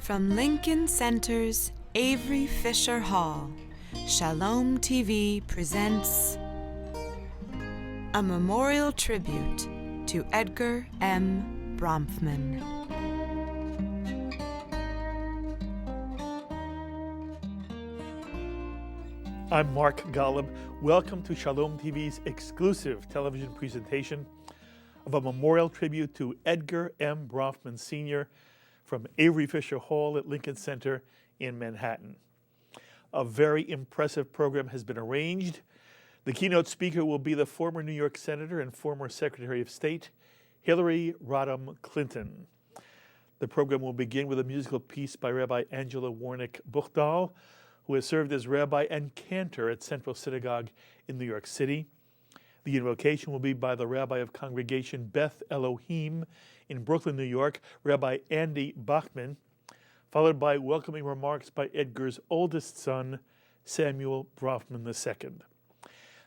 From Lincoln Center's Avery Fisher Hall, Shalom TV presents a memorial tribute to Edgar M. Bronfman. I'm Mark Golub. Welcome to Shalom TV's exclusive television presentation of a memorial tribute to Edgar M. Bronfman Sr. from Avery Fisher Hall at Lincoln Center in Manhattan. A very impressive program has been arranged. The keynote speaker will be the former New York Senator and former Secretary of State, Hillary Rodham Clinton. The program will begin with a musical piece by Rabbi Angela Warnick Buchdahl, who has served as rabbi and cantor at Central Synagogue in New York City. The invocation will be by the rabbi of Congregation Beth Elohim in Brooklyn, New York, Rabbi Andy Bachman, followed by welcoming remarks by Edgar's oldest son, Samuel Bronfman II.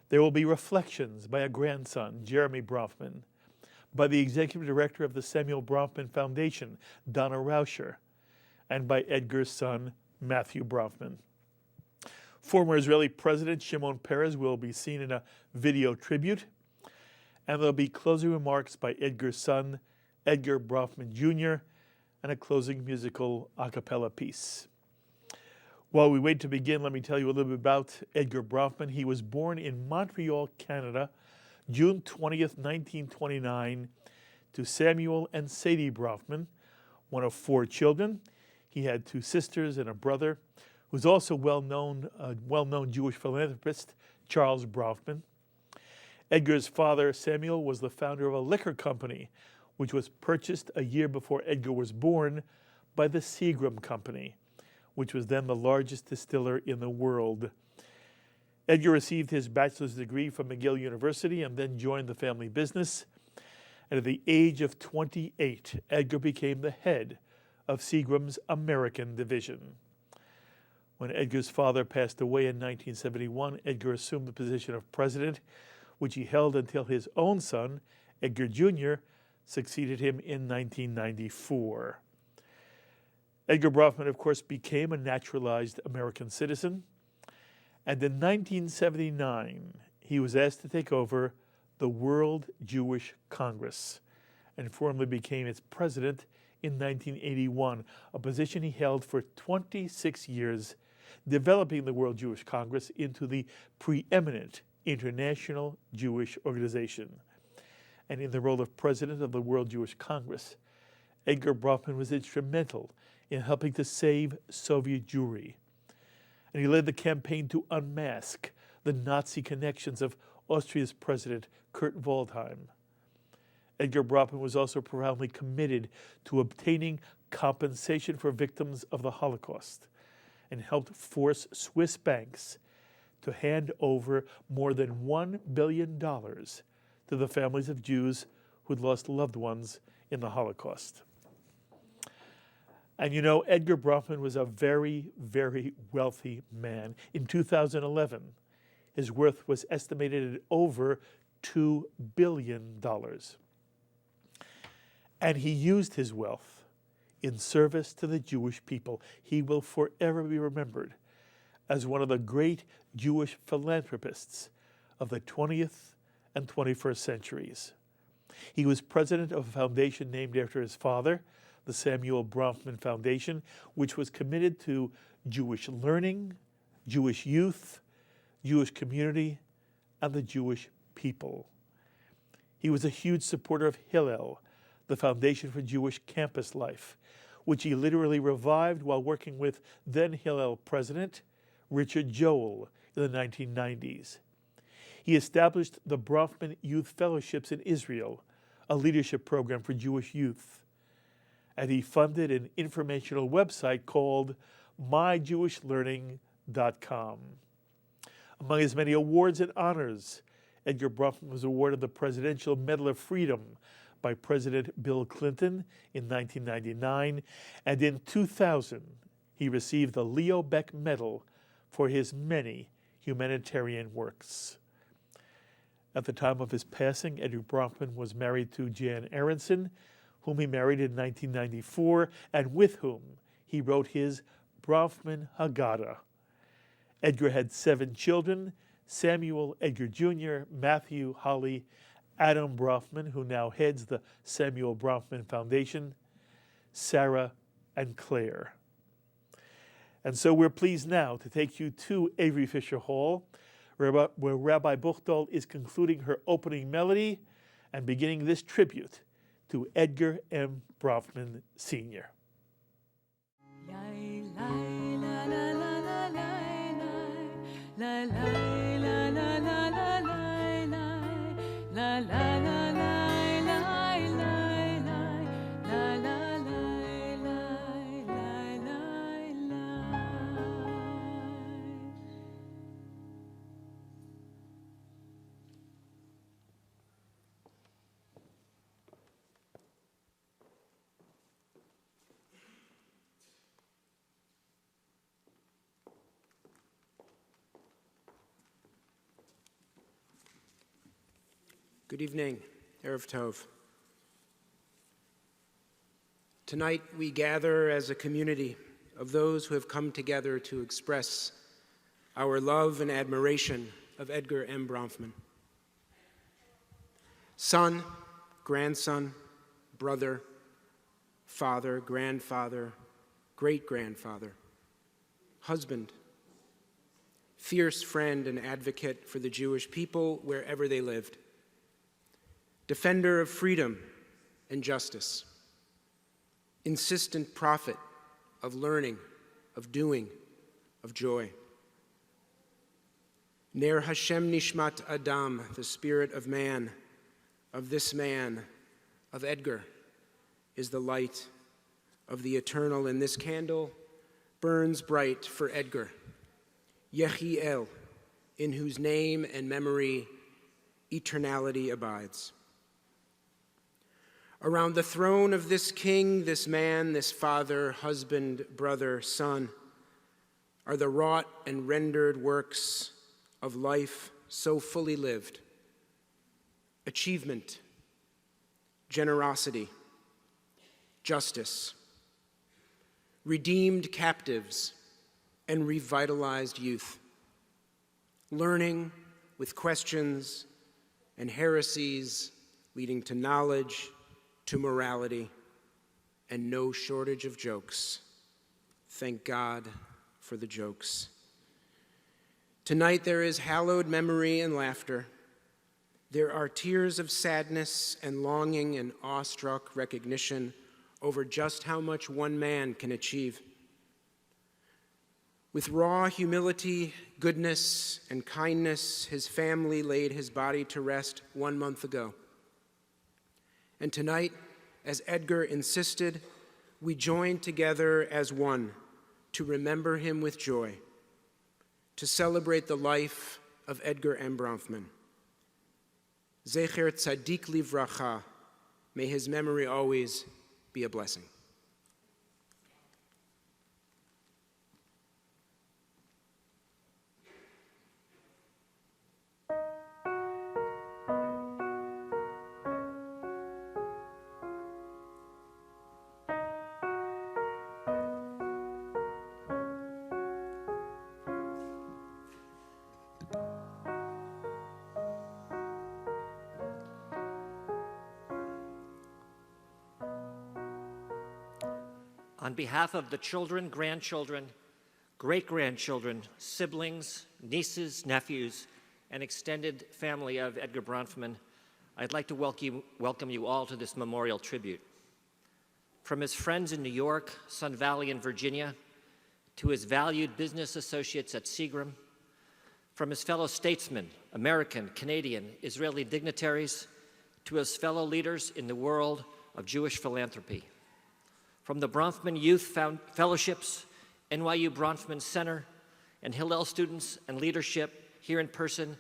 There will be reflections by a grandson, Jeremy Bronfman, by the executive director of the Samuel Bronfman Foundation, Dana Raucher, and by Edgar's son, Matthew Bronfman. Former Israeli President Shimon Peres will be seen in a video tribute, and there'll be closing remarks by Edgar's son, Edgar Bronfman Jr., and a closing musical a cappella piece. While we wait to begin, let me tell you a little bit about Edgar Bronfman. He was born in Montreal, Canada, June 20th, 1929, to Samuel and Sadie Bronfman, one of four children. He had two sisters and a brother, who's also a well-known Jewish philanthropist, Charles Bronfman. Edgar's father, Samuel, was the founder of a liquor company, which was purchased a year before Edgar was born by the Seagram Company, which was then the largest distiller in the world. Edgar received his bachelor's degree from McGill University and then joined the family business. And at the age of 28, Edgar became the head of Seagram's American division. When Edgar's father passed away in 1971, Edgar assumed the position of president, which he held until his own son, Edgar Jr., succeeded him in 1994. Edgar Bronfman, of course, became a naturalized American citizen, and in 1979, he was asked to take over the World Jewish Congress and formally became its president in 1981, a position he held for 26 years, developing the World Jewish Congress into the preeminent international Jewish organization. And in the role of president of the World Jewish Congress, Edgar Bronfman was instrumental in helping to save Soviet Jewry. And he led the campaign to unmask the Nazi connections of Austria's president, Kurt Waldheim. Edgar Bronfman was also profoundly committed to obtaining compensation for victims of the Holocaust and helped force Swiss banks to hand over more than $1 billion to the families of Jews who'd lost loved ones in the Holocaust. And you know, Edgar Bronfman was a very, very wealthy man. In 2011, his worth was estimated at over $2 billion. And he used his wealth in service to the Jewish people. He will forever be remembered as one of the great Jewish philanthropists of the 20th and 21st centuries. He was president of a foundation named after his father, the Samuel Bronfman Foundation, which was committed to Jewish learning, Jewish youth, Jewish community, and the Jewish people. He was a huge supporter of Hillel, the Foundation for Jewish Campus Life, which he literally revived while working with then Hillel president Richard Joel in the 1990s. He established the Bronfman Youth Fellowships in Israel, a leadership program for Jewish youth. And he funded an informational website called myjewishlearning.com. Among his many awards and honors, Edgar Bronfman was awarded the Presidential Medal of Freedom by President Bill Clinton in 1999, and in 2000, he received the Leo Beck Medal for his many humanitarian works. At the time of his passing, Edgar Bronfman was married to Jan Aronson, whom he married in 1994, and with whom he wrote his Bronfman Haggadah. Edgar had 7 children: Samuel Edgar Jr., Matthew, Holly, Adam Bronfman, who now heads the Samuel Bronfman Foundation, Sarah, and Claire. And so we're pleased now to take you to Avery Fisher Hall, where Rabbi Buchdahl is concluding her opening melody and beginning this tribute to Edgar M. Bronfman Sr. Good evening, Erev Tov. Tonight we gather as a community of those who have come together to express our love and admiration of Edgar M. Bronfman. Son, grandson, brother, father, grandfather, great-grandfather, husband, fierce friend and advocate for the Jewish people wherever they lived, defender of freedom and justice, insistent prophet of learning, of doing, of joy. Ner Hashem Nishmat Adam, the spirit of man, of this man, of Edgar, is the light of the eternal, and this candle burns bright for Edgar, Yechiel, in whose name and memory eternality abides. Around the throne of this king, this man, this father, husband, brother, son, are the wrought and rendered works of life so fully lived: achievement, generosity, justice, redeemed captives and revitalized youth, learning with questions and heresies leading to knowledge, to morality, and no shortage of jokes. Thank God for the jokes. Tonight there is hallowed memory and laughter. There are tears of sadness and longing and awestruck recognition over just how much one man can achieve. With raw humility, goodness, and kindness, his family laid his body to rest 1 month ago. And tonight, as Edgar insisted, we join together as one to remember him with joy, to celebrate the life of Edgar M. Bronfman. Zecher Tzadik Livracha, may his memory always be a blessing. On behalf of the children, grandchildren, great-grandchildren, siblings, nieces, nephews, and extended family of Edgar Bronfman, I'd like to welcome you all to this memorial tribute. From his friends in New York, Sun Valley, and Virginia, to his valued business associates at Seagram, from his fellow statesmen, American, Canadian, Israeli dignitaries, to his fellow leaders in the world of Jewish philanthropy. From the Bronfman Youth Fellowships, NYU Bronfman Center, and Hillel students and leadership here in person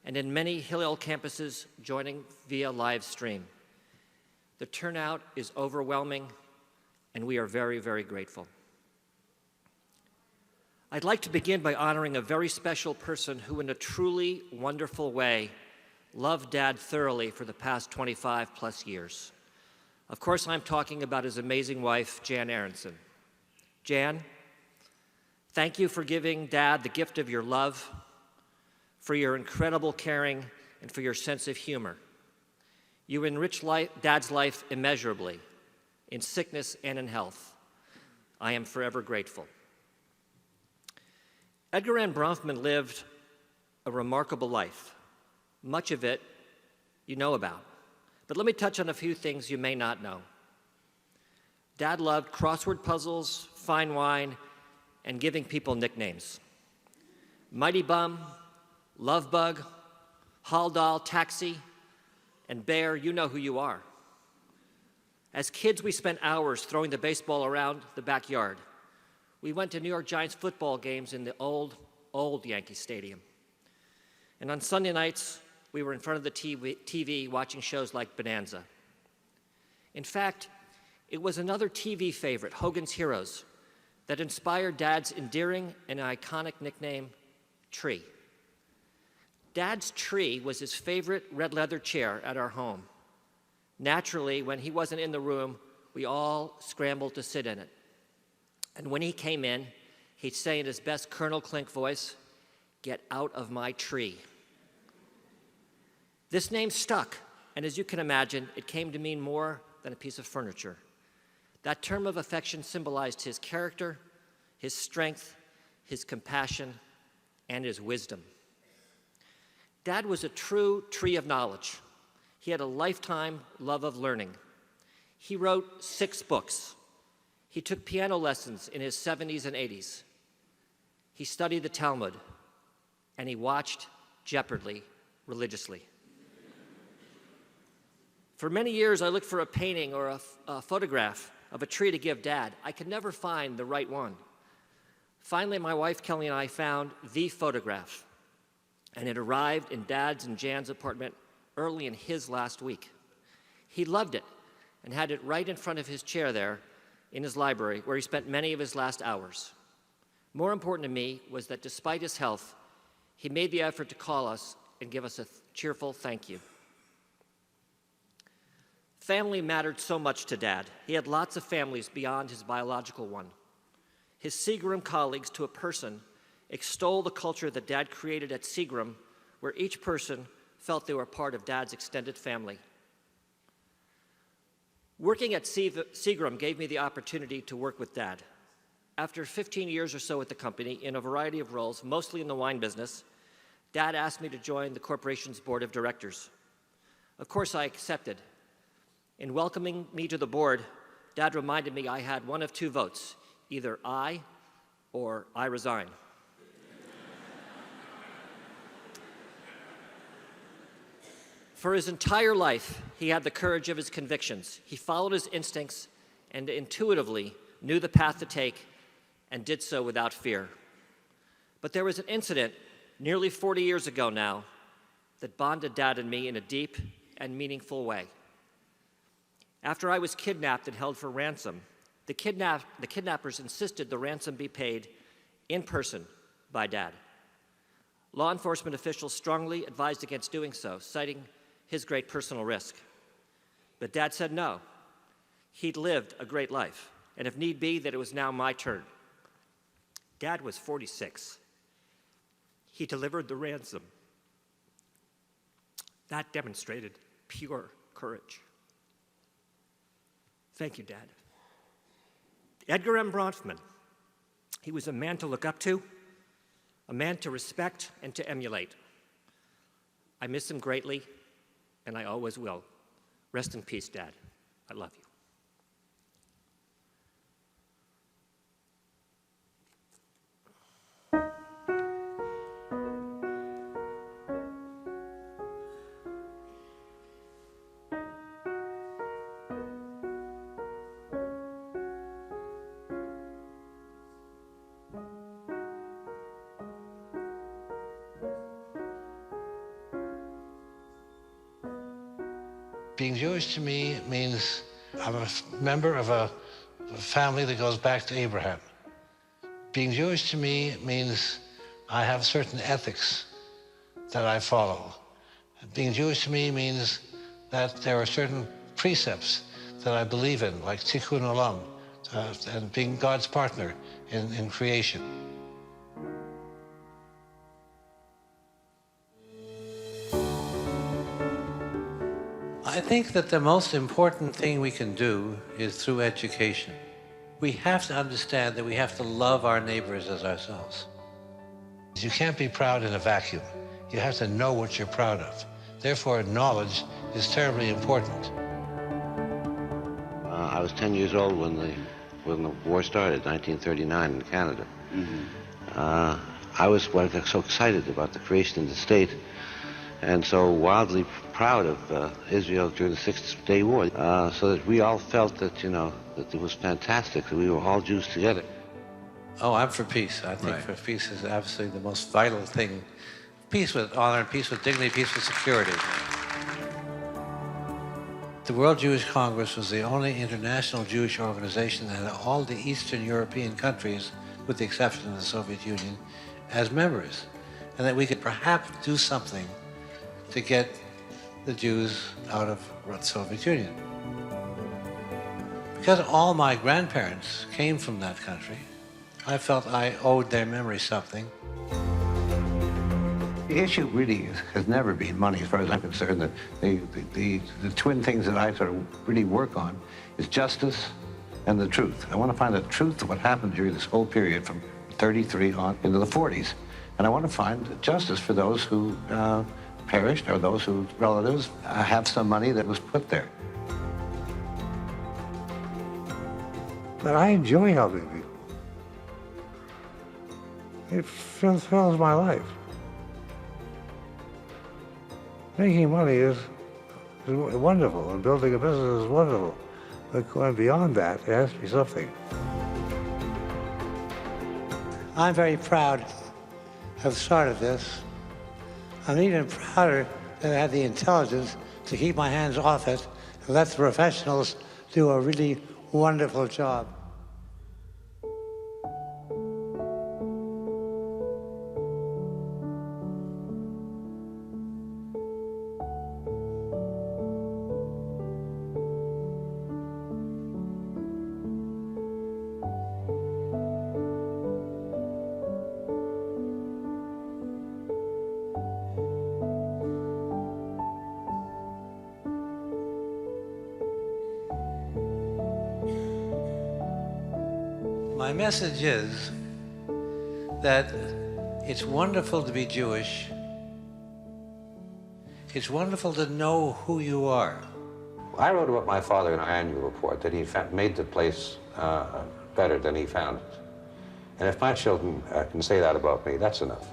and in many Hillel campuses joining via live stream. The turnout is overwhelming, and we are very, very grateful. I'd like to begin by honoring a very special person who, in a truly wonderful way, loved Dad thoroughly for the past 25 plus years. Of course, I'm talking about his amazing wife, Jan Aronson. Jan, thank you for giving Dad the gift of your love, for your incredible caring, and for your sense of humor. You enriched Dad's life immeasurably, in sickness and in health. I am forever grateful. Edgar M. Bronfman lived a remarkable life. Much of it you know about. But let me touch on a few things you may not know. Dad loved crossword puzzles, fine wine, and giving people nicknames. Mighty Bum, Love Bug, Hall Doll, Taxi, and Bear, you know who you are. As kids, we spent hours throwing the baseball around the backyard. We went to New York Giants football games in the old Yankee Stadium. And on Sunday nights, we were in front of the TV watching shows like Bonanza. In fact, it was another TV favorite, Hogan's Heroes, that inspired Dad's endearing and iconic nickname, Tree. Dad's tree was his favorite red leather chair at our home. Naturally, when he wasn't in the room, we all scrambled to sit in it. And when he came in, he'd say in his best Colonel Klink voice, "Get out of my tree." This name stuck, and as you can imagine, it came to mean more than a piece of furniture. That term of affection symbolized his character, his strength, his compassion, and his wisdom. Dad was a true tree of knowledge. He had a lifetime love of learning. He wrote 6 books. He took piano lessons in his 70s and 80s. He studied the Talmud, and he watched Jeopardy religiously. For many years, I looked for a painting or a photograph of a tree to give Dad. I could never find the right one. Finally, my wife Kelly and I found the photograph, and it arrived in Dad's and Jan's apartment early in his last week. He loved it and had it right in front of his chair there in his library, where he spent many of his last hours. More important to me was that despite his health, he made the effort to call us and give us a cheerful thank you. Family mattered so much to Dad. He had lots of families beyond his biological one. His Seagram colleagues, to a person, extol the culture that Dad created at Seagram, where each person felt they were part of Dad's extended family. Working at Seagram gave me the opportunity to work with Dad. After 15 years or so at the company, in a variety of roles, mostly in the wine business, Dad asked me to join the corporation's board of directors. Of course, I accepted. In welcoming me to the board, Dad reminded me I had one of 2 votes, either I or I resign. For his entire life, he had the courage of his convictions. He followed his instincts and intuitively knew the path to take and did so without fear. But there was an incident nearly 40 years ago now that bonded Dad and me in a deep and meaningful way. After I was kidnapped and held for ransom, the kidnappers insisted the ransom be paid in person by Dad. Law enforcement officials strongly advised against doing so, citing his great personal risk. But Dad said no. He'd lived a great life, and if need be, that it was now my turn. Dad was 46. He delivered the ransom. That demonstrated pure courage. Thank you, Dad. Edgar M. Bronfman. He was a man to look up to, a man to respect and to emulate. I miss him greatly, and I always will. Rest in peace, Dad. I love you. Being Jewish to me means I'm a member of a family that goes back to Abraham. Being Jewish to me means I have certain ethics that I follow. Being Jewish to me means that there are certain precepts that I believe in, like tikkun olam, and being God's partner in creation. I think that the most important thing we can do is through education. We have to understand that we have to love our neighbors as ourselves. You can't be proud in a vacuum. You have to know what you're proud of. Therefore, knowledge is terribly important. I was 10 years old when the war started, 1939 in Canada. I was so excited about the creation of the state and so wildly proud of Israel during the Six-Day War, so that we all felt that, you know, that it was fantastic, that we were all Jews together. Oh, I'm for peace. I think for peace is absolutely the most vital thing. Peace with honor, peace with dignity, peace with security. The World Jewish Congress was the only international Jewish organization that had all the Eastern European countries, with the exception of the Soviet Union, as members, and that we could perhaps do something to get the Jews out of the Soviet Union. Because all my grandparents came from that country, I felt I owed their memory something. The issue really has never been money, as far as I'm concerned. The twin things that I sort of really work on is justice and the truth. I want to find the truth of what happened during this whole period from 33 on into the 40s. And I want to find justice for those who perished or those whose relatives have some money that was put there. But I enjoy helping people. It fills my life. Making money is wonderful, and building a business is wonderful. But going beyond that, there has to be something. I'm very proud to have started this. I'm even prouder that I had the intelligence to keep my hands off it and let the professionals do a really wonderful job. My message is that it's wonderful to be Jewish. It's wonderful to know who you are. I wrote about my father in our annual report that he made the place better than he found it. And if my children can say that about me, that's enough.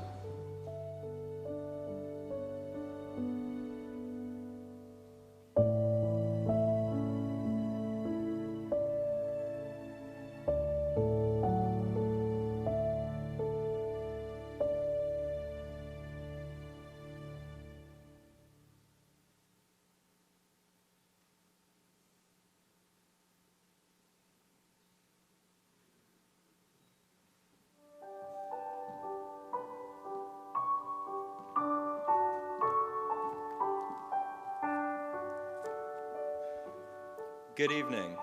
Good evening.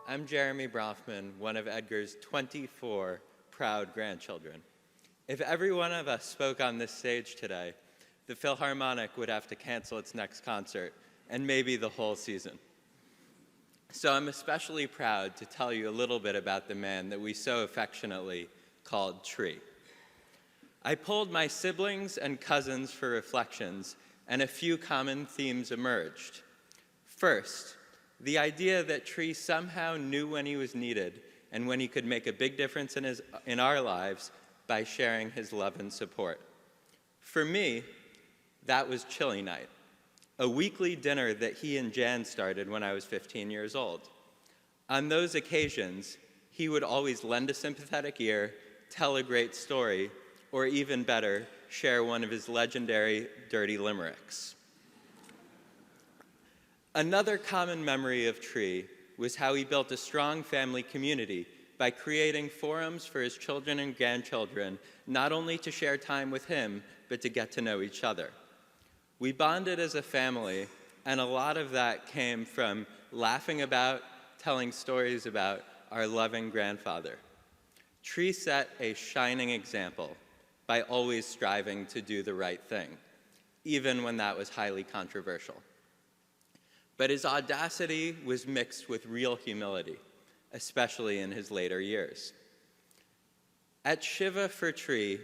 I'm Jeremy Bronfman, one of Edgar's 24 proud grandchildren. If every one of us spoke on this stage today, the Philharmonic would have to cancel its next concert, and maybe the whole season. So I'm especially proud to tell you a little bit about the man that we so affectionately called Tree. I polled my siblings and cousins for reflections, and a few common themes emerged. First, the idea that Tree somehow knew when he was needed and when he could make a big difference in our lives by sharing his love and support. For me, that was Chili Night, a weekly dinner that he and Jan started when I was 15 years old. On those occasions, he would always lend a sympathetic ear, tell a great story, or even better, share one of his legendary dirty limericks. Another common memory of Tree was how he built a strong family community by creating forums for his children and grandchildren, not only to share time with him, but to get to know each other. We bonded as a family, and a lot of that came from laughing about, telling stories about, our loving grandfather. Tree set a shining example by always striving to do the right thing, even when that was highly controversial. But his audacity was mixed with real humility, especially in his later years. At Shiva for Tree,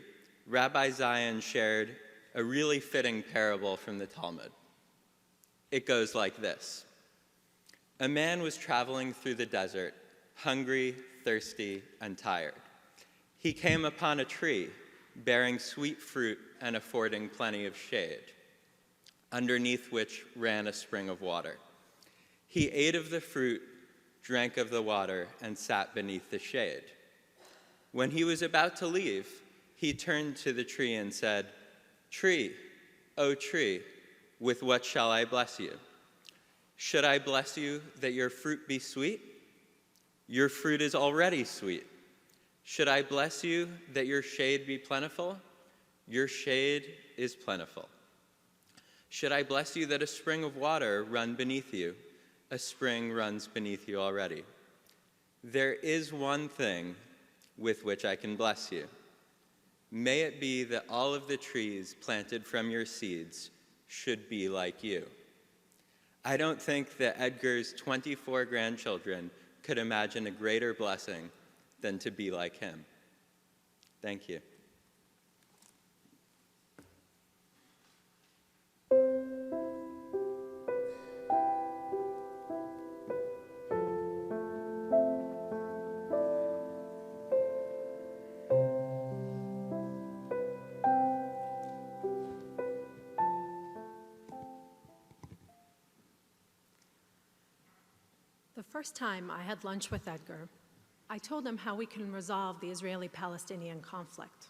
Rabbi Zion shared a really fitting parable from the Talmud. It goes like this. A man was traveling through the desert, hungry, thirsty, and tired. He came upon a tree bearing sweet fruit and affording plenty of shade, underneath which ran a spring of water. He ate of the fruit, drank of the water, and sat beneath the shade. When he was about to leave, he turned to the tree and said, "Tree, O tree, with what shall I bless you? Should I bless you that your fruit be sweet? Your fruit is already sweet. Should I bless you that your shade be plentiful? Your shade is plentiful. Should I bless you that a spring of water run beneath you? A spring runs beneath you already. There is one thing with which I can bless you. May it be that all of the trees planted from your seeds should be like you." I don't think that Edgar's 24 grandchildren could imagine a greater blessing than to be like him. Thank you. The first time I had lunch with Edgar, I told him how we can resolve the Israeli-Palestinian conflict.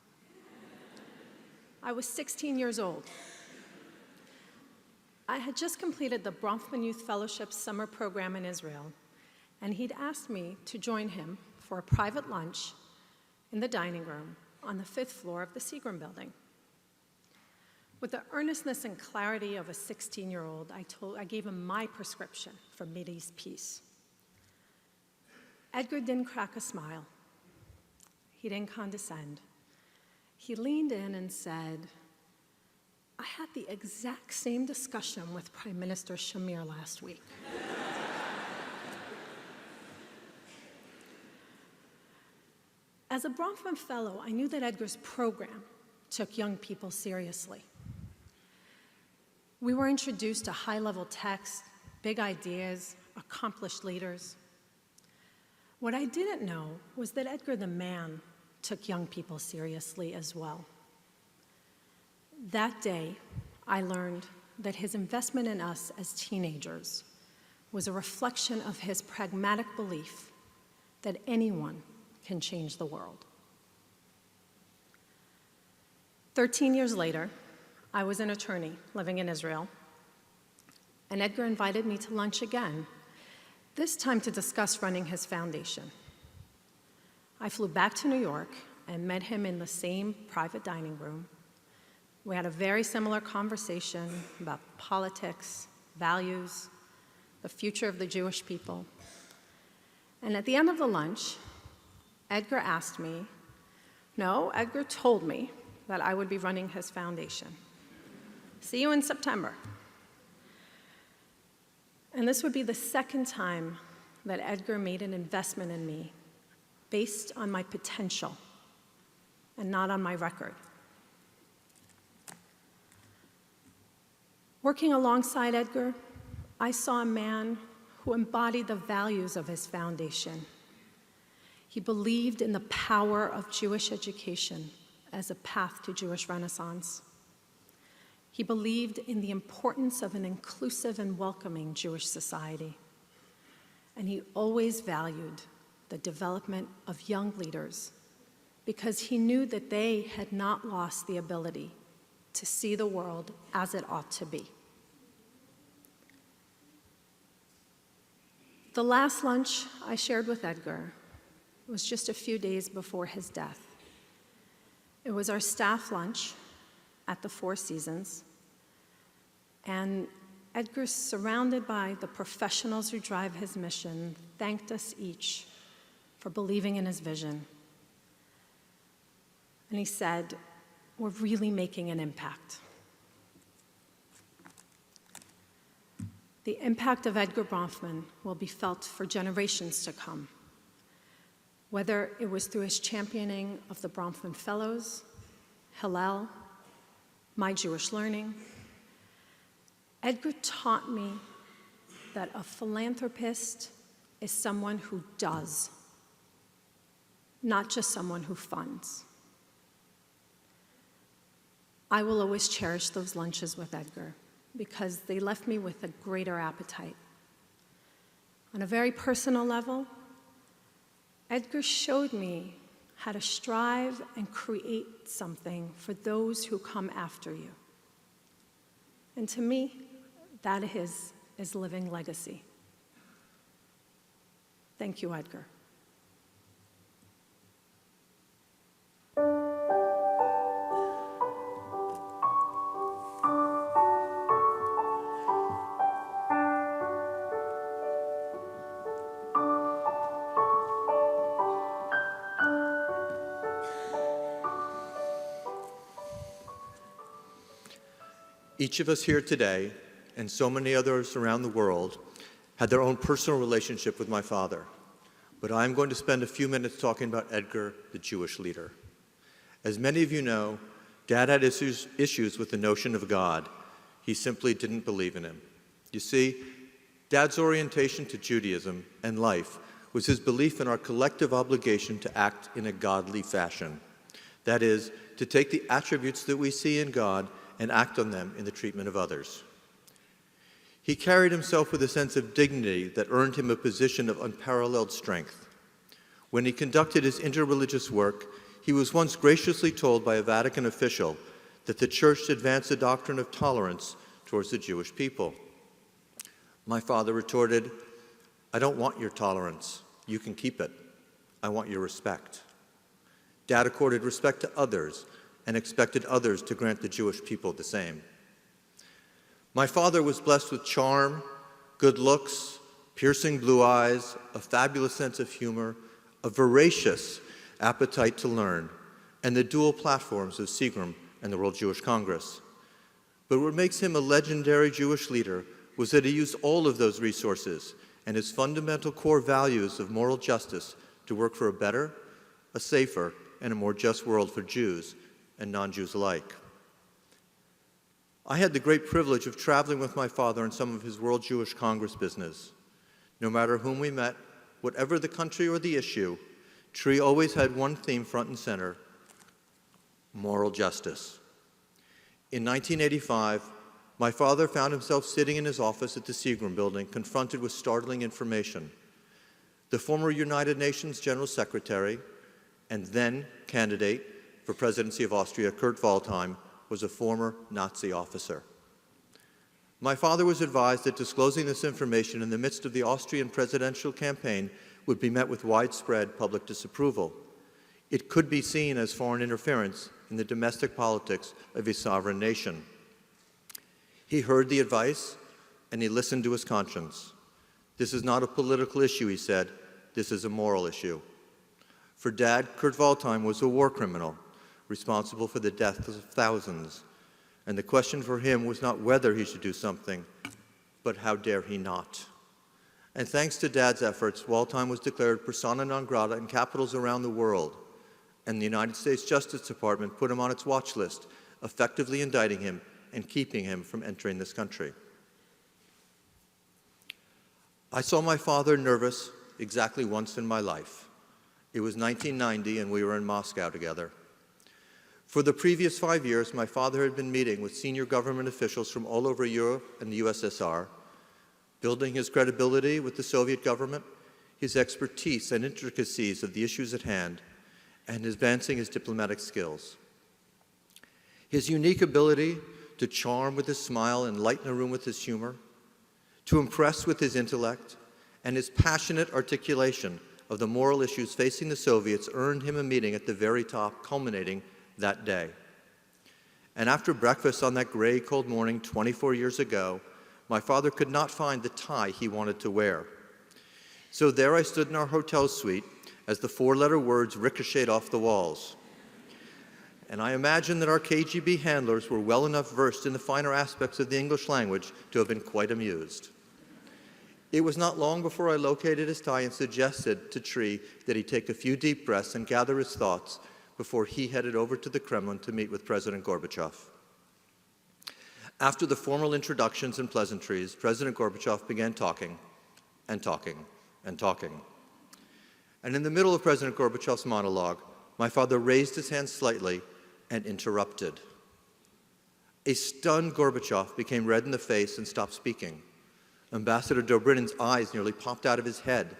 I was 16 years old. I had just completed the Bronfman Youth Fellowship summer program in Israel, and he'd asked me to join him for a private lunch in the dining room on the 5th floor of the Seagram building. With the earnestness and clarity of a 16-year-old, I gave him my prescription for Mideast peace. Edgar didn't crack a smile. He didn't condescend. He leaned in and said, "I had the exact same discussion with Prime Minister Shamir last week." As a Bronfman Fellow, I knew that Edgar's program took young people seriously. We were introduced to high-level text, big ideas, accomplished leaders. What I didn't know was that Edgar the man took young people seriously as well. That day, I learned that his investment in us as teenagers was a reflection of his pragmatic belief that anyone can change the world. 13 years later, I was an attorney living in Israel, and Edgar invited me to lunch again, this time to discuss running his foundation. I flew back to New York and met him in the same private dining room. We had a very similar conversation about politics, values, the future of the Jewish people. And at the end of the lunch, Edgar asked me, no, Edgar told me that I would be running his foundation. See you in September. And this would be the second time that Edgar made an investment in me based on my potential and not on my record. Working alongside Edgar, I saw a man who embodied the values of his foundation. He believed in the power of Jewish education as a path to Jewish Renaissance. He believed in the importance of an inclusive and welcoming Jewish society. And he always valued the development of young leaders because he knew that they had not lost the ability to see the world as it ought to be. The last lunch I shared with Edgar was just a few days before his death. It was our staff lunch at the Four Seasons, and Edgar, surrounded by the professionals who drive his mission, thanked us each for believing in his vision. And he said, "We're really making an impact." The impact of Edgar Bronfman will be felt for generations to come, whether it was through his championing of the Bronfman Fellows, Hillel, My Jewish Learning. Edgar taught me that a philanthropist is someone who does, not just someone who funds. I will always cherish those lunches with Edgar because they left me with a greater appetite. On a very personal level, Edgar showed me how to strive and create something for those who come after you. And to me, that is living legacy. Thank you, Edgar. Each of us here today, and so many others around the world, had their own personal relationship with my father. But I'm going to spend a few minutes talking about Edgar, the Jewish leader. As many of you know, Dad had issues with the notion of God. He simply didn't believe in him. You see, Dad's orientation to Judaism and life was his belief in our collective obligation to act in a godly fashion. That is, to take the attributes that we see in God and act on them in the treatment of others. He carried himself with a sense of dignity that earned him a position of unparalleled strength. When he conducted his interreligious work, he was once graciously told by a Vatican official that the Church advanced the doctrine of tolerance towards the Jewish people. My father retorted, "I don't want your tolerance. You can keep it. I want your respect." Dad accorded respect to others and expected others to grant the Jewish people the same. My father was blessed with charm, good looks, piercing blue eyes, a fabulous sense of humor, a voracious appetite to learn, and the dual platforms of Seagram and the World Jewish Congress. But what makes him a legendary Jewish leader was that he used all of those resources and his fundamental core values of moral justice to work for a better, a safer, and a more just world for Jews and non-Jews alike. I had the great privilege of traveling with my father in some of his World Jewish Congress business. No matter whom we met, whatever the country or the issue, Tree always had one theme front and center: moral justice. In 1985, my father found himself sitting in his office at the Seagram building, confronted with startling information. The former United Nations General Secretary and then candidate for presidency of Austria, Kurt Waldheim, was a former Nazi officer. My father was advised that disclosing this information in the midst of the Austrian presidential campaign would be met with widespread public disapproval. It could be seen as foreign interference in the domestic politics of a sovereign nation. He heard the advice, and he listened to his conscience. "This is not a political issue," he said. "This is a moral issue." For Dad, Kurt Waldheim was a war criminal, responsible for the deaths of thousands. And the question for him was not whether he should do something, but how dare he not. And thanks to Dad's efforts, Waldheim was declared persona non grata in capitals around the world, and the United States Justice Department put him on its watch list, effectively indicting him and keeping him from entering this country. I saw my father nervous exactly once in my life. It was 1990, and we were in Moscow together. For the previous 5 years, my father had been meeting with senior government officials from all over Europe and the USSR, building his credibility with the Soviet government, his expertise and intricacies of the issues at hand, and advancing his diplomatic skills. His unique ability to charm with his smile and lighten a room with his humor, to impress with his intellect, and his passionate articulation of the moral issues facing the Soviets earned him a meeting at the very top, culminating that day. And after breakfast on that gray, cold morning 24 years ago, my father could not find the tie he wanted to wear. So there I stood in our hotel suite as the four-letter words ricocheted off the walls. And I imagine that our KGB handlers were well enough versed in the finer aspects of the English language to have been quite amused. It was not long before I located his tie and suggested to Tree that he take a few deep breaths and gather his thoughts before he headed over to the Kremlin to meet with President Gorbachev. After the formal introductions and pleasantries, President Gorbachev began talking and talking and talking. And in the middle of President Gorbachev's monologue, my father raised his hand slightly and interrupted. A stunned Gorbachev became red in the face and stopped speaking. Ambassador Dobrynin's eyes nearly popped out of his head.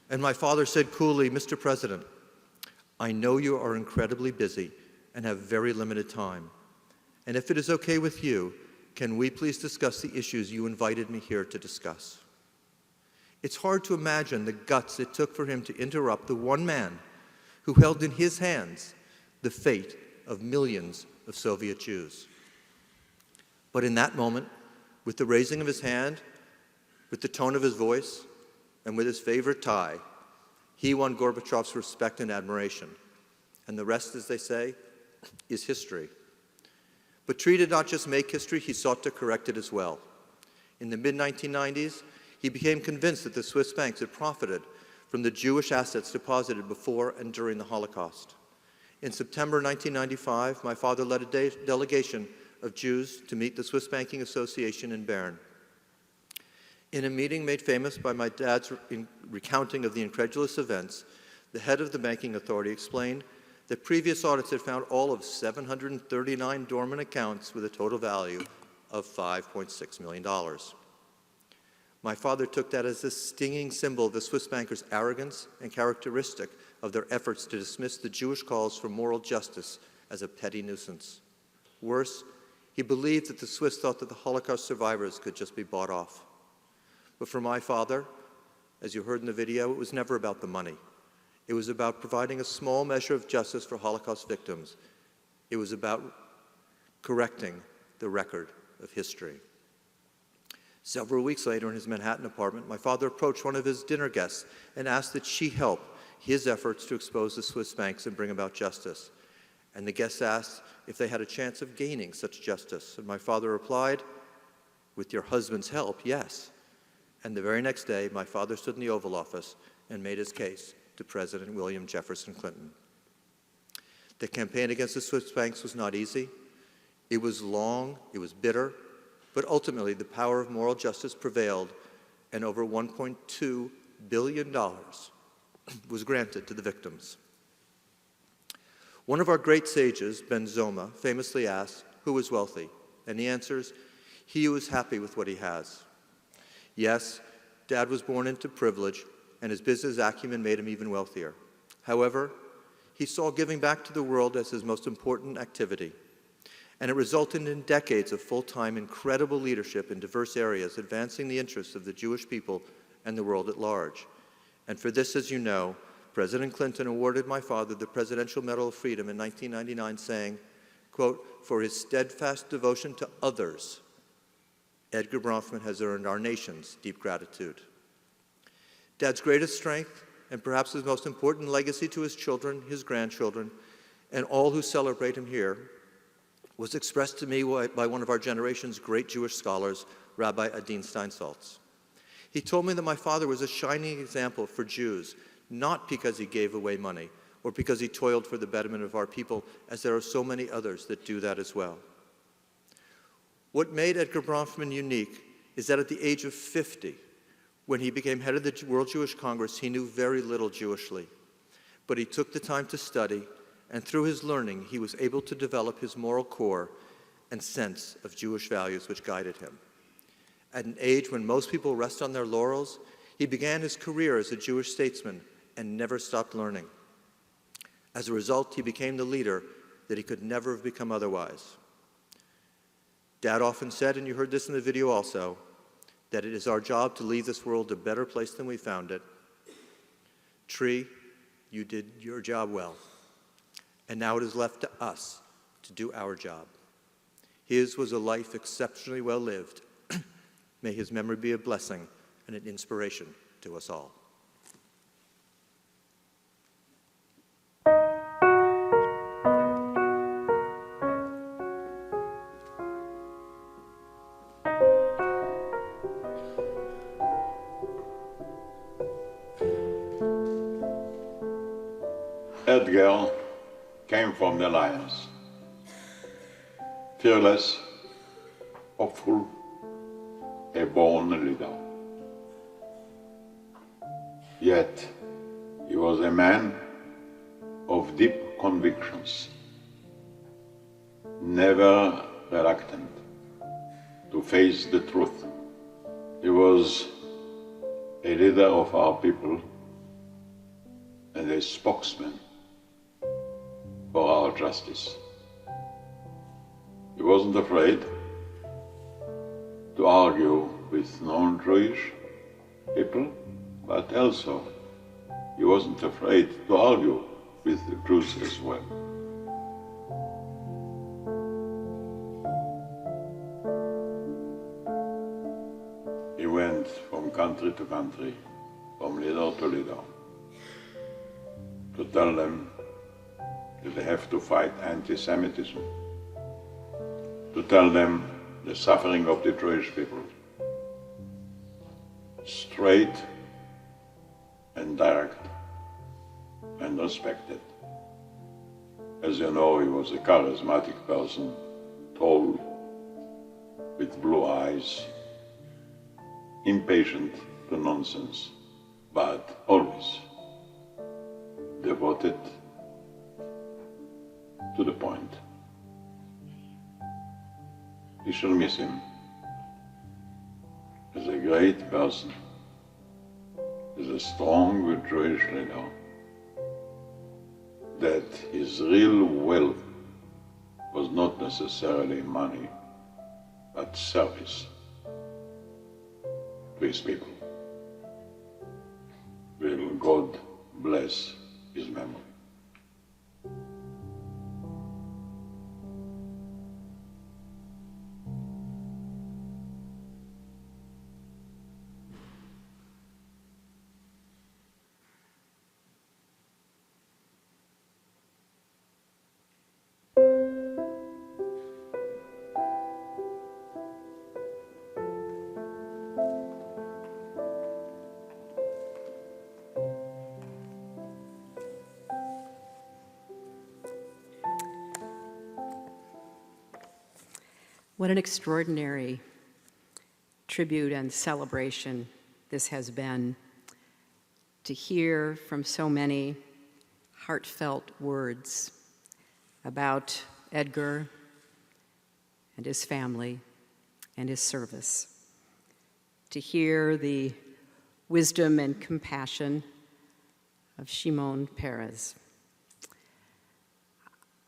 And my father said coolly, "Mr. President, I know you are incredibly busy and have very limited time. And if it is okay with you, can we please discuss the issues you invited me here to discuss?" It's hard to imagine the guts it took for him to interrupt the one man who held in his hands the fate of millions of Soviet Jews. But in that moment, with the raising of his hand, with the tone of his voice, and with his favorite tie, he won Gorbachev's respect and admiration. And the rest, as they say, is history. But Tree did not just make history, he sought to correct it as well. In the mid-1990s, he became convinced that the Swiss banks had profited from the Jewish assets deposited before and during the Holocaust. In September 1995, my father led a delegation of Jews to meet the Swiss Banking Association in Bern. In a meeting made famous by my dad's recounting of the incredulous events, the head of the banking authority explained that previous audits had found all of 739 dormant accounts with a total value of $5.6 million. My father took that as a stinging symbol of the Swiss bankers' arrogance and characteristic of their efforts to dismiss the Jewish calls for moral justice as a petty nuisance. Worse, he believed that the Swiss thought that the Holocaust survivors could just be bought off. But for my father, as you heard in the video, it was never about the money. It was about providing a small measure of justice for Holocaust victims. It was about correcting the record of history. Several weeks later, in his Manhattan apartment, my father approached one of his dinner guests and asked that she help his efforts to expose the Swiss banks and bring about justice. And the guest asked if they had a chance of gaining such justice. And my father replied, "With your husband's help, yes." And the very next day, my father stood in the Oval Office and made his case to President William Jefferson Clinton. The campaign against the Swiss banks was not easy. It was long, it was bitter, but ultimately the power of moral justice prevailed, and over $1.2 billion was granted to the victims. One of our great sages, Ben Zoma, famously asked, "Who is wealthy?" And he answers, "He who is happy with what he has." Yes, Dad was born into privilege, and his business acumen made him even wealthier. However, he saw giving back to the world as his most important activity, and it resulted in decades of full-time, incredible leadership in diverse areas, advancing the interests of the Jewish people and the world at large. And for this, as you know, President Clinton awarded my father the Presidential Medal of Freedom in 1999, saying, quote, "For his steadfast devotion to others, Edgar Bronfman has earned our nation's deep gratitude." Dad's greatest strength, and perhaps his most important legacy to his children, his grandchildren, and all who celebrate him here, was expressed to me by one of our generation's great Jewish scholars, Rabbi Adin Steinsaltz. He told me that my father was a shining example for Jews, not because he gave away money or because he toiled for the betterment of our people, as there are so many others that do that as well. What made Edgar Bronfman unique is that at the age of 50, when he became head of the World Jewish Congress, he knew very little Jewishly. But he took the time to study, and through his learning, he was able to develop his moral core and sense of Jewish values which guided him. At an age when most people rest on their laurels, he began his career as a Jewish statesman and never stopped learning. As a result, he became the leader that he could never have become otherwise. Dad often said, and you heard this in the video also, that it is our job to leave this world a better place than we found it. Tree, you did your job well. And now it is left to us to do our job. His was a life exceptionally well lived. May his memory be a blessing and an inspiration to us all. Edgar came from the Alliance. Fearless, hopeful, a born leader. Yet, he was a man of deep convictions, never reluctant to face the truth. He was a leader of our people and a spokesman for our justice. He wasn't afraid to argue with non-Jewish people, but also he wasn't afraid to argue with the Jews as well. He went from country to country, from leader to leader, to tell them that they have to fight anti-Semitism, to tell them the suffering of the Jewish people, straight and direct and respected. As you know, he was a charismatic person, tall, with blue eyes, impatient to nonsense, but always devoted to the point. We shall miss him as a great person, as a strong Jewish leader, that his real wealth was not necessarily money, but service to his people. Will God bless his memory. What an extraordinary tribute and celebration this has been, to hear from so many heartfelt words about Edgar and his family and his service, to hear the wisdom and compassion of Shimon Peres.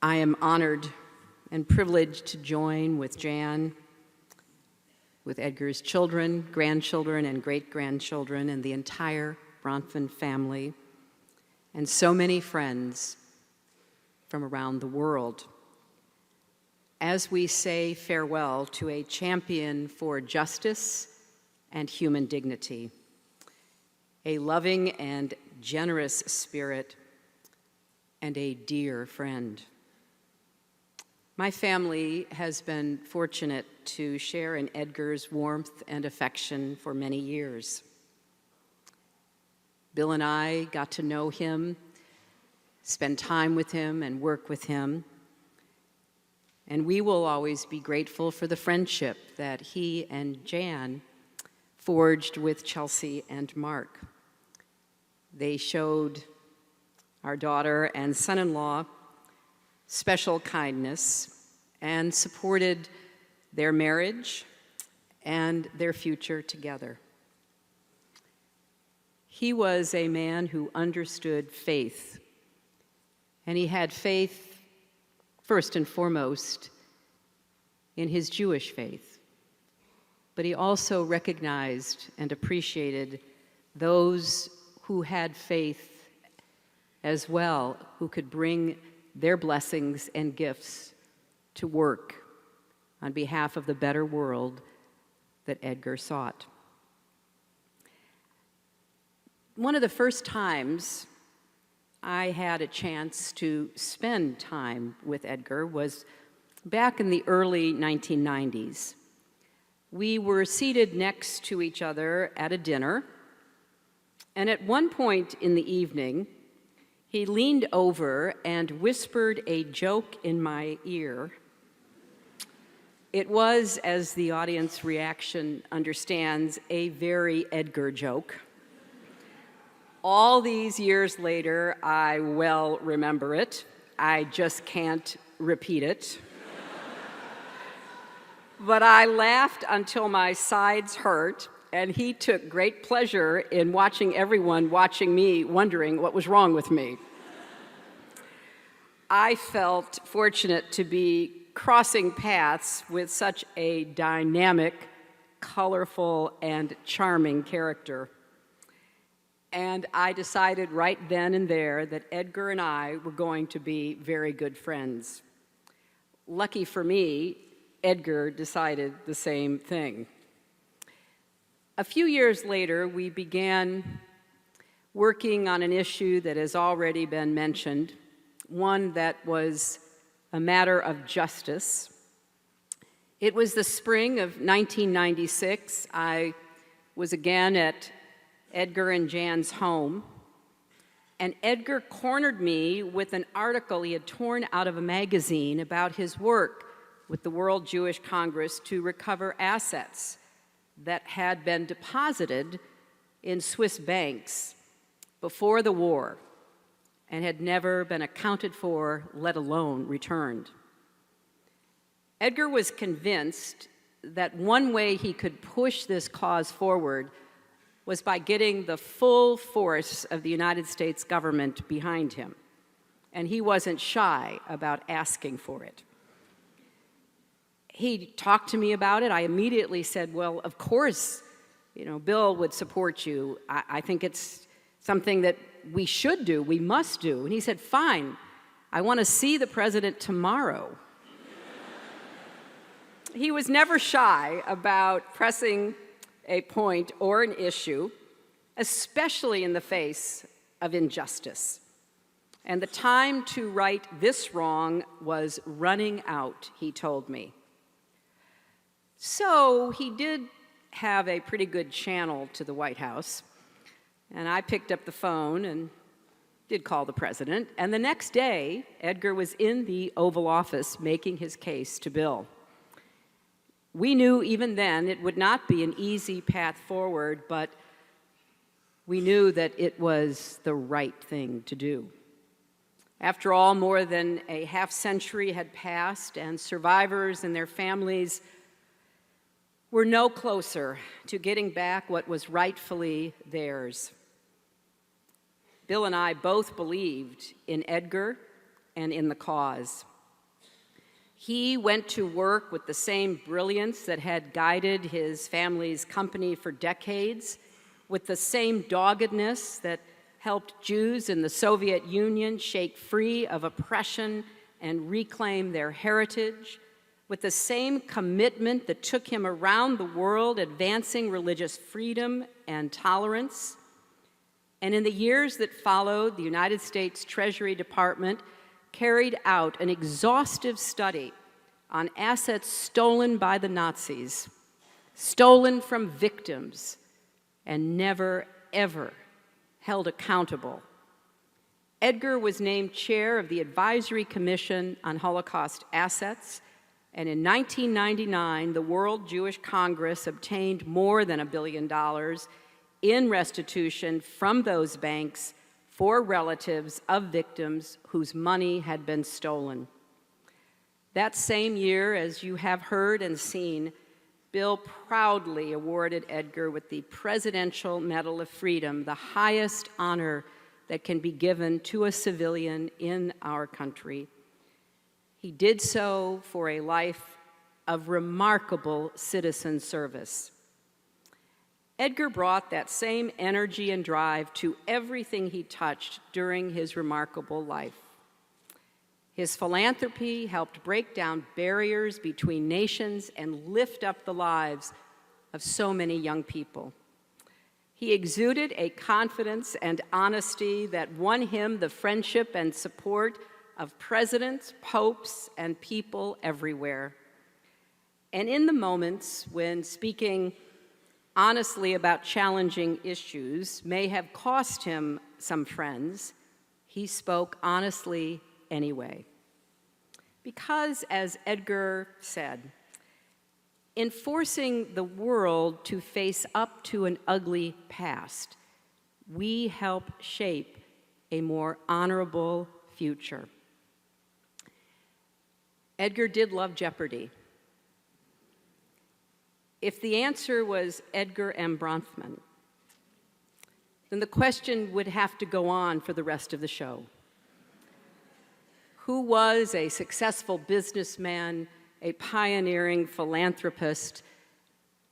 I am honored and privileged to join with Jan, with Edgar's children, grandchildren, and great-grandchildren, and the entire Bronfman family, and so many friends from around the world, as we say farewell to a champion for justice and human dignity, a loving and generous spirit, and a dear friend. My family has been fortunate to share in Edgar's warmth and affection for many years. Bill and I got to know him, spend time with him, and work with him. And we will always be grateful for the friendship that he and Jan forged with Chelsea and Mark. They showed our daughter and son-in-law special kindness and supported their marriage and their future together. He was a man who understood faith, and he had faith first and foremost in his Jewish faith, but he also recognized and appreciated those who had faith as well, who could bring their blessings and gifts to work on behalf of the better world that Edgar sought. One of the first times I had a chance to spend time with Edgar was back in the early 1990s. We were seated next to each other at a dinner, and at one point in the evening, He leaned over and whispered a joke in my ear. It was, as the audience reaction understands, a very Edgar joke. All these years later, I well remember it. I just can't repeat it. But I laughed until my sides hurt, and he took great pleasure in watching everyone watching me, wondering what was wrong with me. I felt fortunate to be crossing paths with such a dynamic, colorful, and charming character. And I decided right then and there that Edgar and I were going to be very good friends. Lucky for me, Edgar decided the same thing. A few years later, we began working on an issue that has already been mentioned, one that was a matter of justice. It was the spring of 1996. I was again at Edgar and Jan's home, and Edgar cornered me with an article he had torn out of a magazine about his work with the World Jewish Congress to recover assets that had been deposited in Swiss banks before the war and had never been accounted for, let alone returned. Edgar was convinced that one way he could push this cause forward was by getting the full force of the United States government behind him, and he wasn't shy about asking for it. He talked to me about it. I immediately said, well, of course, Bill would support you. I think it's something that we should do, we must do. And he said, fine, I want to see the president tomorrow. He was never shy about pressing a point or an issue, especially in the face of injustice. And the time to right this wrong was running out, he told me. So he did have a pretty good channel to the White House, and I picked up the phone and did call the president, and the next day, Edgar was in the Oval Office making his case to Bill. We knew even then it would not be an easy path forward, but we knew that it was the right thing to do. After all, more than a half-century had passed, and survivors and their families were no closer to getting back what was rightfully theirs. Bill and I both believed in Edgar and in the cause. He went to work with the same brilliance that had guided his family's company for decades, with the same doggedness that helped Jews in the Soviet Union shake free of oppression and reclaim their heritage, with the same commitment that took him around the world advancing religious freedom and tolerance. And in the years that followed, the United States Treasury Department carried out an exhaustive study on assets stolen by the Nazis, stolen from victims, and never, ever held accountable. Edgar was named chair of the Advisory Commission on Holocaust Assets, and in 1999, the World Jewish Congress obtained more than $1 billion in restitution from those banks for relatives of victims whose money had been stolen. That same year, as you have heard and seen, Bill proudly awarded Edgar with the Presidential Medal of Freedom, the highest honor that can be given to a civilian in our country. He did so for a life of remarkable citizen service. Edgar brought that same energy and drive to everything he touched during his remarkable life. His philanthropy helped break down barriers between nations and lift up the lives of so many young people. He exuded a confidence and honesty that won him the friendship and support of presidents, popes, and people everywhere. And in the moments when speaking honestly about challenging issues may have cost him some friends, he spoke honestly anyway. Because, as Edgar said, in forcing the world to face up to an ugly past, we help shape a more honorable future. Edgar did love Jeopardy! If the answer was Edgar M. Bronfman, then the question would have to go on for the rest of the show. Who was a successful businessman, a pioneering philanthropist,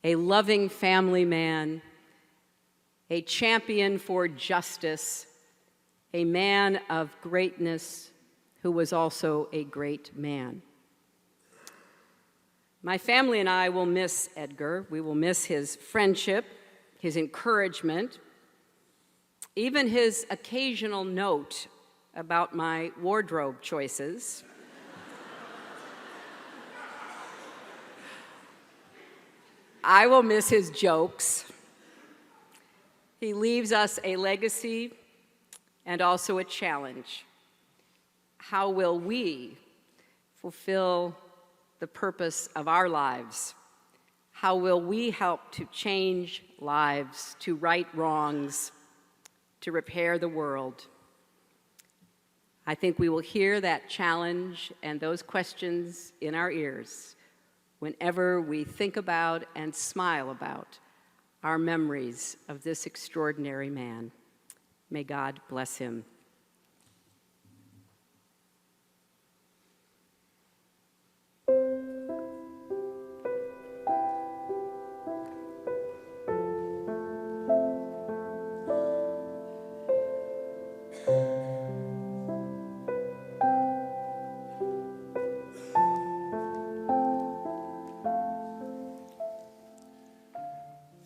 a loving family man, a champion for justice, a man of greatness who was also a great man? My family and I will miss Edgar. We will miss his friendship, his encouragement, even his occasional note about my wardrobe choices. I will miss his jokes. He leaves us a legacy and also a challenge. How will we fulfill the purpose of our lives? How will we help to change lives, to right wrongs, to repair the world? I think we will hear that challenge and those questions in our ears whenever we think about and smile about our memories of this extraordinary man. May God bless him.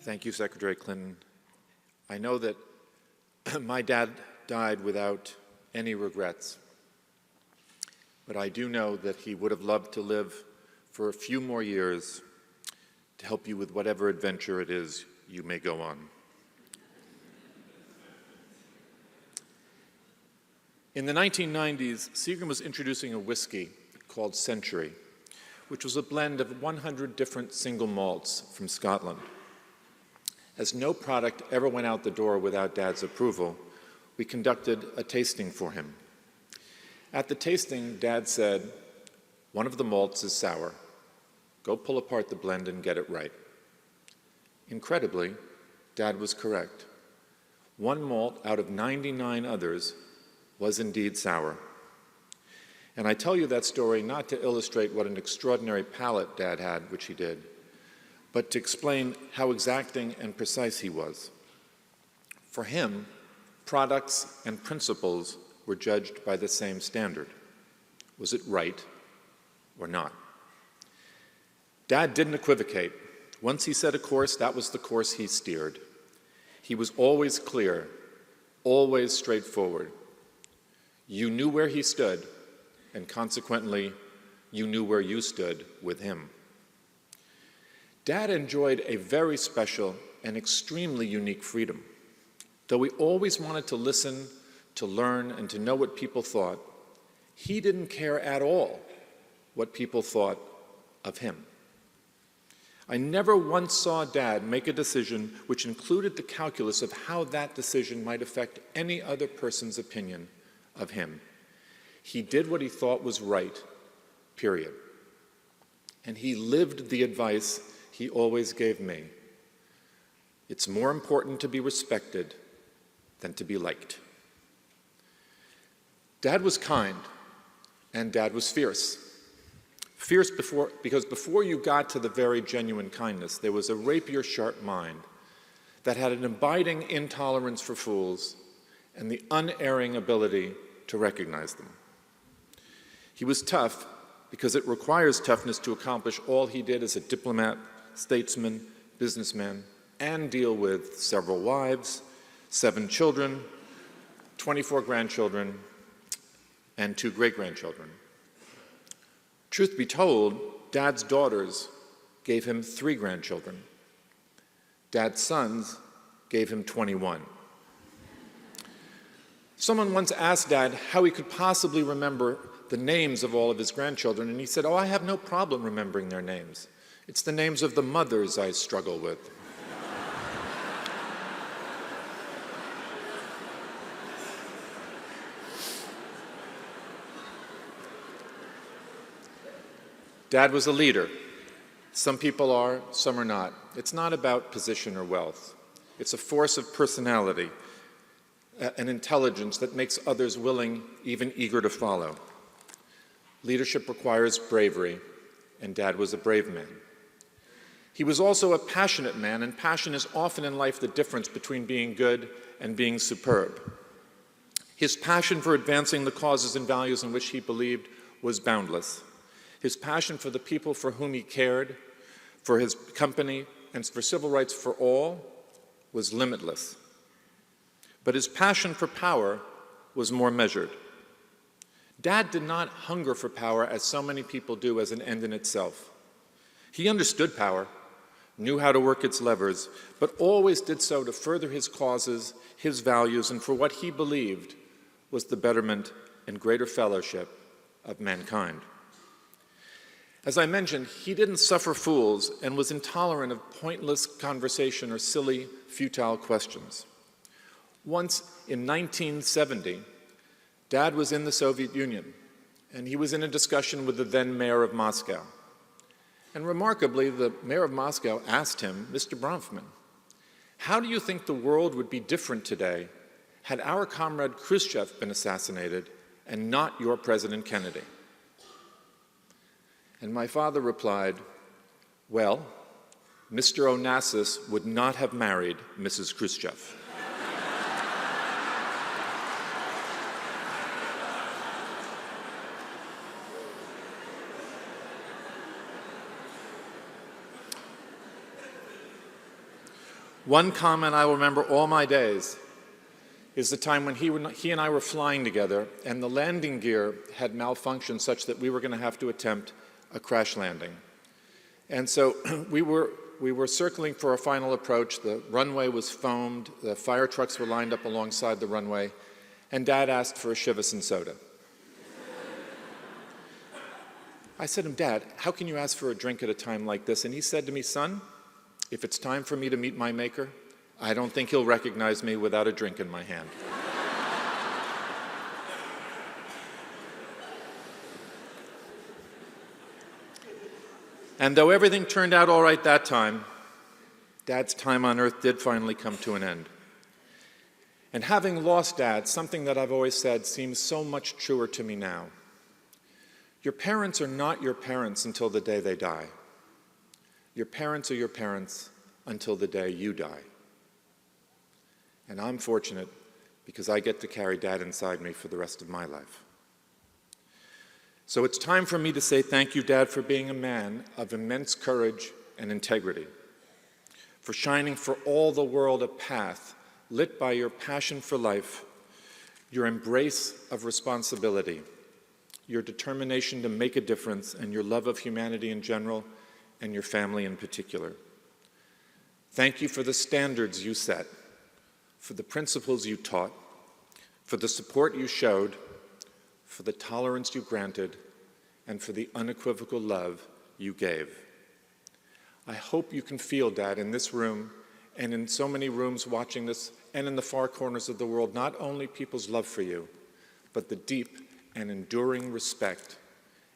Thank you, Secretary Clinton. I know that my dad died without any regrets, but I do know that he would have loved to live for a few more years to help you with whatever adventure it is you may go on. In the 1990s, Seagram was introducing a whiskey called Century, which was a blend of 100 different single malts from Scotland. As no product ever went out the door without Dad's approval, we conducted a tasting for him. At the tasting, Dad said, "One of the malts is sour. Go pull apart the blend and get it right." Incredibly, Dad was correct. One malt out of 99 others was indeed sour. And I tell you that story not to illustrate what an extraordinary palate Dad had, which he did, but to explain how exacting and precise he was. For him, products and principles were judged by the same standard. Was it right or not? Dad didn't equivocate. Once he set a course, that was the course he steered. He was always clear, always straightforward. You knew where he stood, and consequently, you knew where you stood with him. Dad enjoyed a very special and extremely unique freedom. Though he always wanted to listen, to learn, and to know what people thought, he didn't care at all what people thought of him. I never once saw Dad make a decision which included the calculus of how that decision might affect any other person's opinion of him. He did what he thought was right, period. And he lived the advice he always gave me. It's more important to be respected than to be liked. Dad was kind, and Dad was fierce. Fierce because before you got to the very genuine kindness, there was a rapier-sharp mind that had an abiding intolerance for fools and the unerring ability to recognize them. He was tough because it requires toughness to accomplish all he did as a diplomat, statesman, businessman, and deal with several wives, 7 children, 24 grandchildren, and 2 great-grandchildren. Truth be told, Dad's daughters gave him 3 grandchildren. Dad's sons gave him 21. Someone once asked Dad how he could possibly remember the names of all of his grandchildren, and he said, "Oh, I have no problem remembering their names. It's the names of the mothers I struggle with." Dad was a leader. Some people are, some are not. It's not about position or wealth. It's a force of personality, an intelligence that makes others willing, even eager to follow. Leadership requires bravery, and Dad was a brave man. He was also a passionate man, and passion is often in life the difference between being good and being superb. His passion for advancing the causes and values in which he believed was boundless. His passion for the people for whom he cared, for his company, and for civil rights for all was limitless. But his passion for power was more measured. Dad did not hunger for power as so many people do as an end in itself. He understood power, knew how to work its levers, but always did so to further his causes, his values, and for what he believed was the betterment and greater fellowship of mankind. As I mentioned, he didn't suffer fools and was intolerant of pointless conversation or silly, futile questions. Once in 1970, Dad was in the Soviet Union, and he was in a discussion with the then mayor of Moscow. And remarkably, the mayor of Moscow asked him, "Mr. Bronfman, how do you think the world would be different today had our comrade Khrushchev been assassinated and not your President Kennedy?" And my father replied, "Well, Mr. Onassis would not have married Mrs. Khrushchev." One comment I will remember all my days is the time when he and I were flying together, and the landing gear had malfunctioned such that we were going to have to attempt a crash landing. And so we were circling for a final approach. The runway was foamed. The fire trucks were lined up alongside the runway. And Dad asked for a Chivas and soda. I said to him, "Dad, how can you ask for a drink at a time like this?" And he said to me, "Son, if it's time for me to meet my maker, I don't think he'll recognize me without a drink in my hand." And though everything turned out all right that time, Dad's time on earth did finally come to an end. And having lost Dad, something that I've always said seems so much truer to me now. Your parents are not your parents until the day they die. Your parents are your parents until the day you die. And I'm fortunate because I get to carry Dad inside me for the rest of my life. So it's time for me to say thank you, Dad, for being a man of immense courage and integrity, for shining for all the world a path lit by your passion for life, your embrace of responsibility, your determination to make a difference, and your love of humanity in general and your family in particular. Thank you for the standards you set, for the principles you taught, for the support you showed, for the tolerance you granted, and for the unequivocal love you gave. I hope you can feel, Dad, in this room and in so many rooms watching this and in the far corners of the world, not only people's love for you, but the deep and enduring respect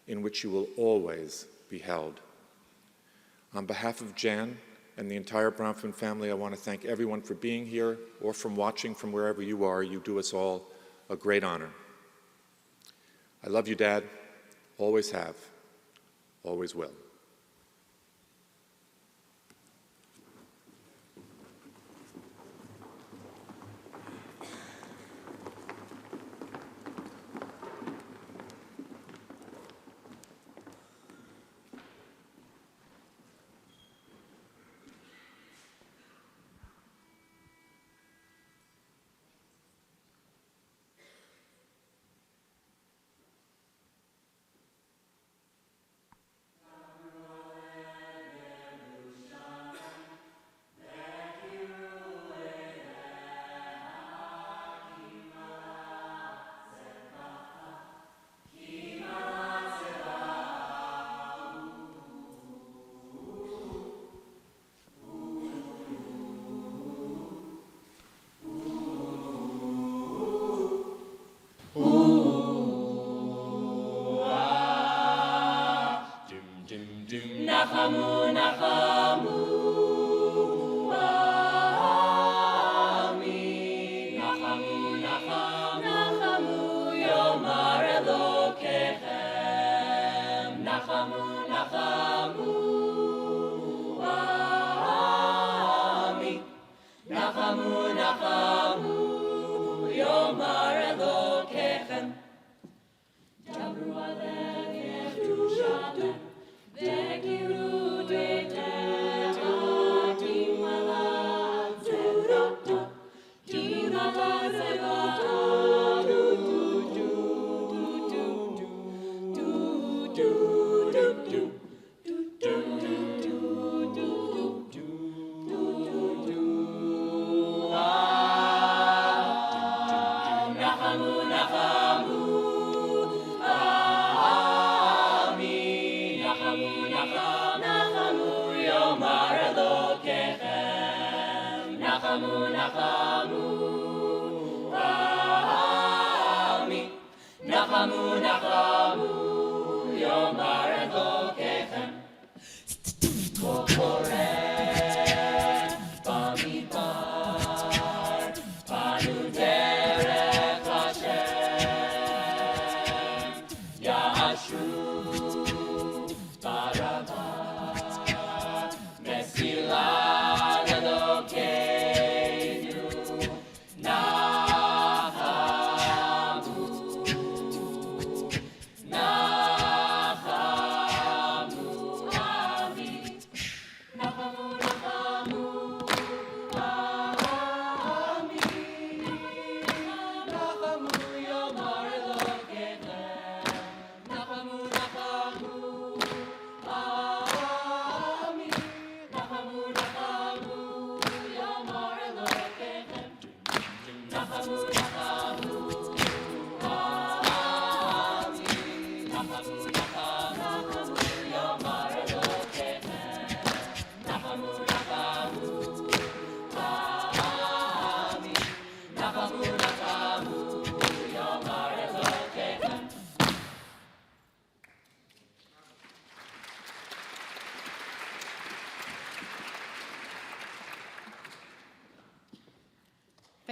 in which you will always be held. On behalf of Jan and the entire Bronfman family, I want to thank everyone for being here or from watching from wherever you are. You do us all a great honor. I love you, Dad. Always have. Always will.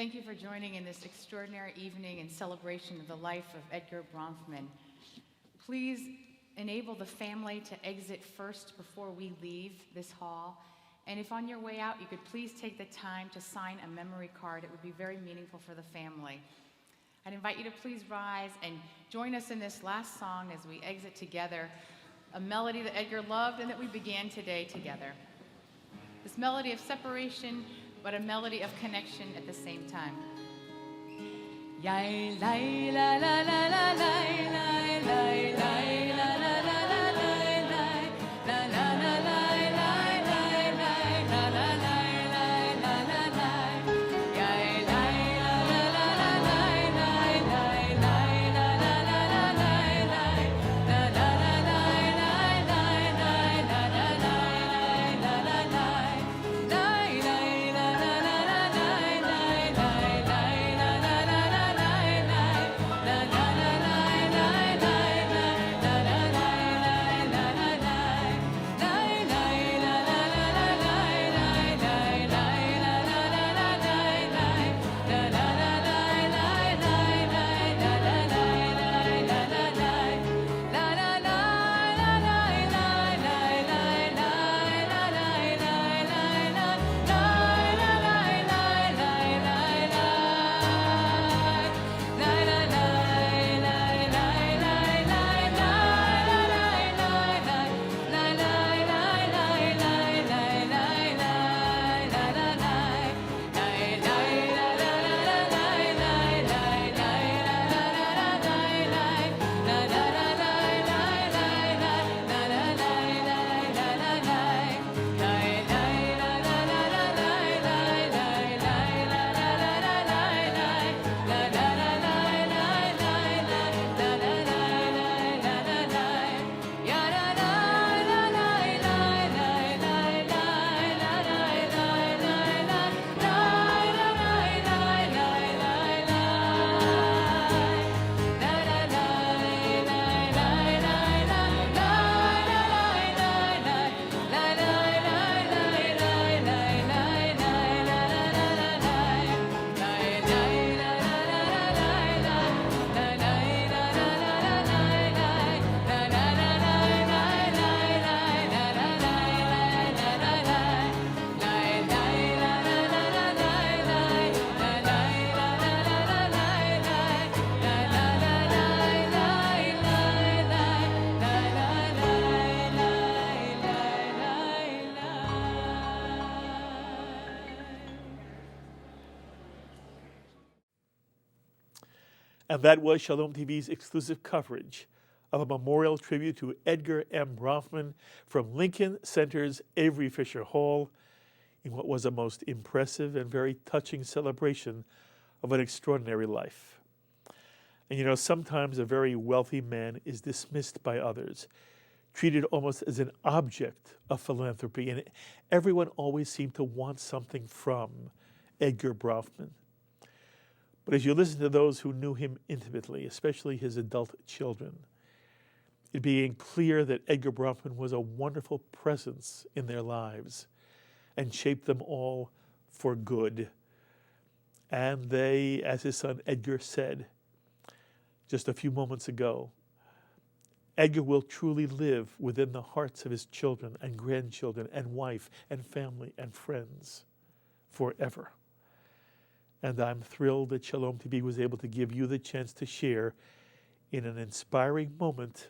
Thank you for joining in this extraordinary evening in celebration of the life of Edgar Bronfman. Please enable the family to exit first before we leave this hall. And if on your way out, you could please take the time to sign a memory card. It would be very meaningful for the family. I'd invite you to please rise and join us in this last song as we exit together, a melody that Edgar loved and that we began today together. This melody of separation, but a melody of connection at the same time. Yai lai la la la la lai lai lai lai la la la la lai lai la la la lai lai lai lai la la lai lai la la lai Yai lai la la la la lai lai lai lai la la la la lai lai la la la lai lai lai lai la la lai la la lai lai lai la la la la lai lai lai lai la la la la lai lai la la la lai lai And that was Shalom TV's exclusive coverage of a memorial tribute to Edgar M. Bronfman from Lincoln Center's Avery Fisher Hall in what was a most impressive and very touching celebration of an extraordinary life. And you know, sometimes a very wealthy man is dismissed by others, treated almost as an object of philanthropy, and everyone always seemed to want something from Edgar Bronfman. But as you listen to those who knew him intimately, especially his adult children, it became clear that Edgar Bronfman was a wonderful presence in their lives and shaped them all for good. And they, as his son Edgar said just a few moments ago, Edgar will truly live within the hearts of his children and grandchildren and wife and family and friends forever. And I'm thrilled that Shalom TV was able to give you the chance to share in an inspiring moment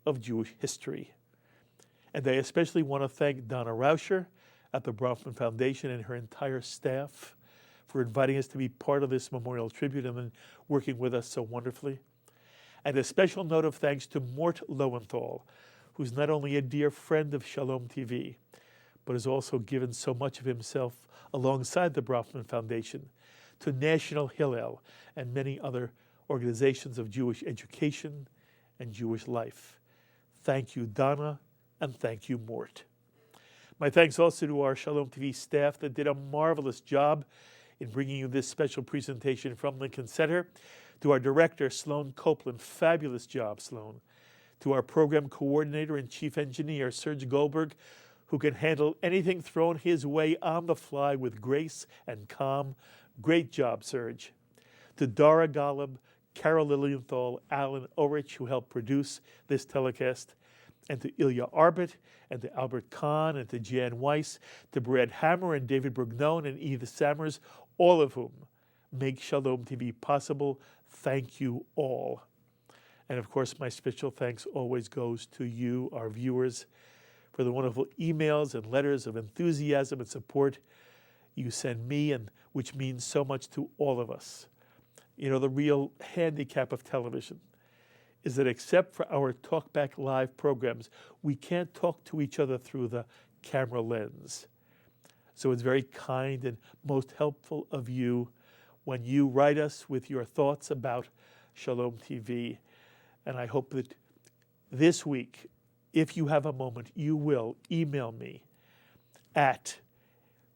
of Jewish history. And I especially want to thank Dana Raucher at the Bronfman Foundation and her entire staff for inviting us to be part of this memorial tribute and then working with us so wonderfully. And a special note of thanks to Mort Lowenthal, who's not only a dear friend of Shalom TV, but has also given so much of himself alongside the Bronfman Foundation to National Hillel and many other organizations of Jewish education and Jewish life. Thank you, Dana, and thank you, Mort. My thanks also to our Shalom TV staff that did a marvelous job in bringing you this special presentation from Lincoln Center. To our director, Sloan Copeland, fabulous job, Sloan. To our program coordinator and chief engineer, Serge Goldberg, who can handle anything thrown his way on the fly with grace and calm. Great job, Serge. To Dara Golub, Carol Lilienthal, Alan Ulrich, who helped produce this telecast, and to Ilya Arbit, and to Albert Kahn, and to Jan Weiss, to Brad Hammer and David Brugnon and Edith Sammers, all of whom make Shalom TV possible. Thank you all. And of course, my special thanks always goes to you, our viewers, for the wonderful emails and letters of enthusiasm and support you send me, and which means so much to all of us. You know, the real handicap of television is that except for our Talkback Live programs, we can't talk to each other through the camera lens. So it's very kind and most helpful of you when you write us with your thoughts about Shalom TV. And I hope that this week, if you have a moment, you will email me at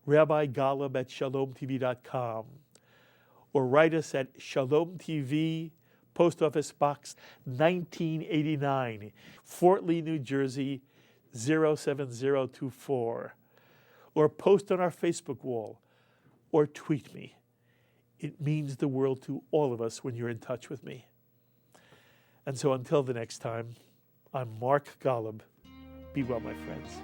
rabbigalub@shalomtv.com or write us at Shalom TV, Post Office Box 1989, Fort Lee, New Jersey, 07024. Or post on our Facebook wall, or tweet me. It means the world to all of us when you're in touch with me. And so until the next time, I'm Mark Golub. Be well, my friends.